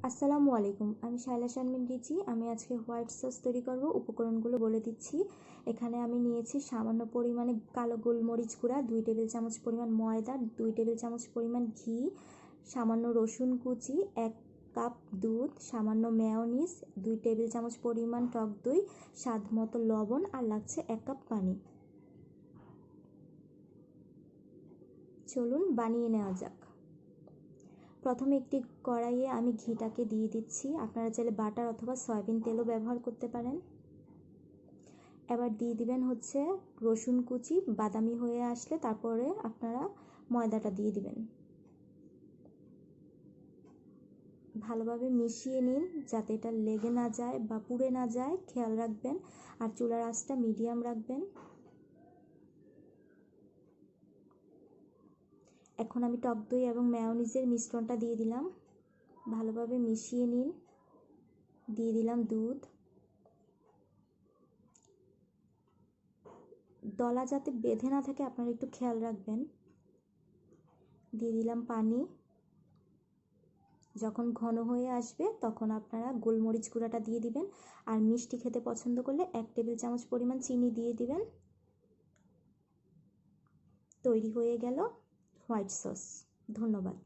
আসসালামু আলাইকুম, আমি শাইলা শারমিন রিচি। আমি আজকে হোয়াইট সস তৈরি করব। উপকরণগুলো বলে দিচ্ছি। এখানে আমি নিয়েছি সামান্য পরিমাণে কালো গোলমরিচ গুঁড়া, 2 টেবিল চামচ পরিমাণ ময়দা, 2 টেবিল চামচ পরিমাণ ঘি, সামান্য রসুন কুচি, 1 কাপ দুধ, সামান্য মেয়োনিজ, 2 টেবিল চামচ পরিমাণ টক দই, স্বাদ মতো লবণ, আর লাগছে 1 কাপ পানি। চলুন বানিয়ে নেওয়া যাক। প্রথমে একটি কড়াইয়ে আমি ঘিটাকে দিয়ে দিচ্ছি। আপনারা চাইলে বাটার অথবা সয়াবিন তেলও ব্যবহার করতে পারেন। এবার দিয়ে দিবেন হচ্ছে রসুন কুচি, বাদামি হয়ে আসলে তারপরে আপনারা ময়দাটা দিয়ে দিবেন। ভালোভাবে মিশিয়ে নিন যাতে এটা লেগে না যায় বা পুড়ে না যায়, খেয়াল রাখবেন। আর চুলার আঁচটা মিডিয়াম রাখবেন। এখন আমি টক দই এবং মেয়োনিজের মিশ্রণটা দিয়ে দিলাম। ভালোভাবে মিশিয়ে নিন। দিয়ে দিলাম দুধ। দলা যাতে বেঁধে না থাকে আপনারা একটু খেয়াল রাখবেন। দিয়ে দিলাম পানি। যখন ঘন হয়ে আসবে তখন আপনারা গোলমরিচ গুঁড়াটা দিয়ে দিবেন। আর মিষ্টি খেতে পছন্দ করলে 1 টেবিল চামচ পরিমাণ চিনি দিয়ে দিবেন। তৈরি হয়ে গেল হোয়াইট সস। ধন্যবাদ।